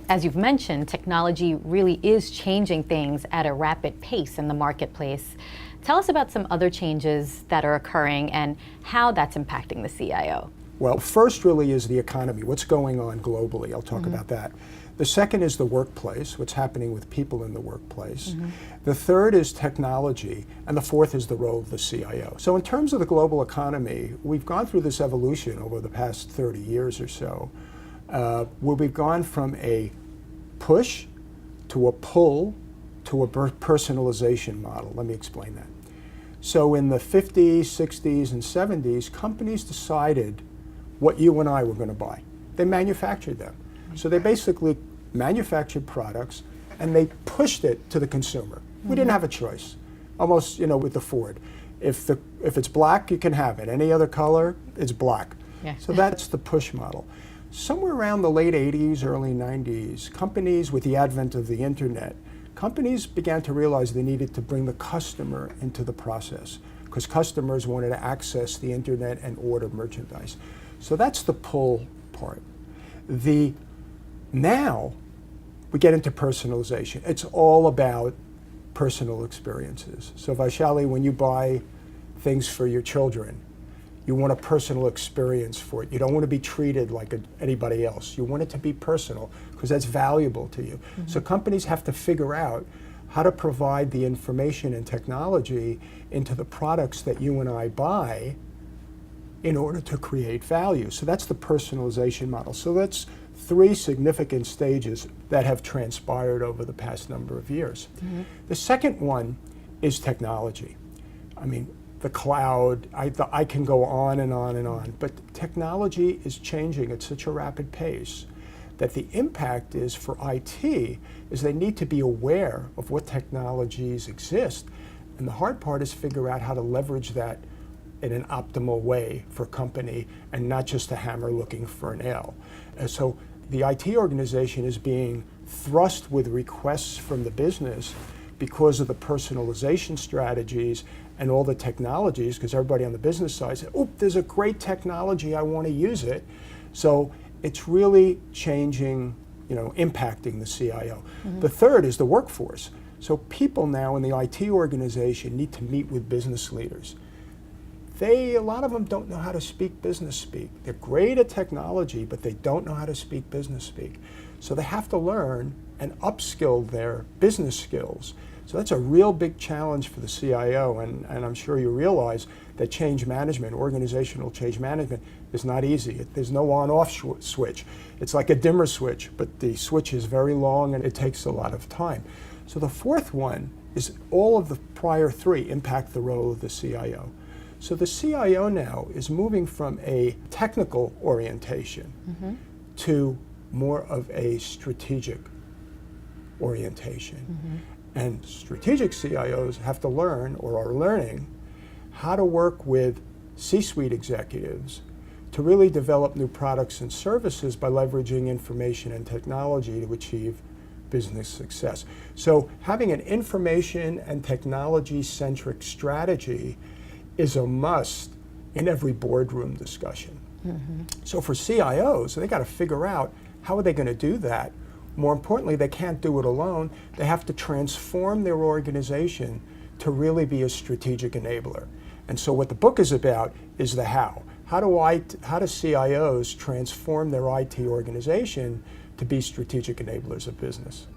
As you've mentioned, technology really is changing things at a rapid pace in the marketplace. Tell us about some other changes that are occurring and how that's impacting the CIO. Well, first really is the economy, what's going on globally. I'll talk about that. The second is the workplace, what's happening with people in the workplace. The third is technology, and the fourth is the role of the CIO. So in terms of the global economy, we've gone through this evolution over the past 30 years or so, where we've gone from a push to a pull to a personalization model. Let me explain that. So in the 50s, 60s, and 70s, companies decided what you and I were going to buy. They manufactured them. So they basically manufactured products and they pushed it to the consumer. We didn't have a choice. Almost, with the Ford. If it's black, you can have it. Any other color, it's black. Yeah. So that's the push model. Somewhere around the late 80s, early 90s, companies, with the advent of the internet, companies began to realize they needed to bring the customer into the process because customers wanted to access the internet and order merchandise. So that's the pull part. Now we get into personalization. It's all about personal experiences. So Vaishali, when you buy things for your children, you want a personal experience for it. You don't want to be treated like anybody else. You want it to be personal because that's valuable to you. So companies have to figure out how to provide the information and technology into the products that you and I buy in order to create value. So that's the personalization model. So that's three significant stages that have transpired over the past number of years. The second one is technology. I mean, the cloud, I can go on and on and on, but technology is changing at such a rapid pace that the impact is for IT is they need to be aware of what technologies exist. And the hard part is figure out how to leverage that in an optimal way for a company and not just a hammer looking for a nail. So the IT organization is being thrust with requests from the business because of the personalization strategies and all the technologies, because everybody on the business side said, oh, there's a great technology, I want to use it. So it's really changing, impacting the CIO. The third is the workforce. So people now in the IT organization need to meet with business leaders. A lot of them don't know how to speak business speak. They're great at technology, but they don't know how to speak business speak. So they have to learn and upskill their business skills. So that's a real big challenge for the CIO, and I'm sure you realize that change management, organizational change management, is not easy. There's no on-off switch. It's like a dimmer switch, but the switch is very long and it takes a lot of time. So the fourth one is all of the prior three impact the role of the CIO. So the CIO now is moving from a technical orientation to more of a strategic orientation. And strategic CIOs have to learn, or are learning, how to work with C-suite executives to really develop new products and services by leveraging information and technology to achieve business success. So having an information and technology-centric strategy is a must in every boardroom discussion. So for CIOs, they got to figure out how are they going to do that. More importantly, they can't do it alone. They have to transform their organization to really be a strategic enabler. And so what the book is about is the how. How do CIOs transform their IT organization to be strategic enablers of business?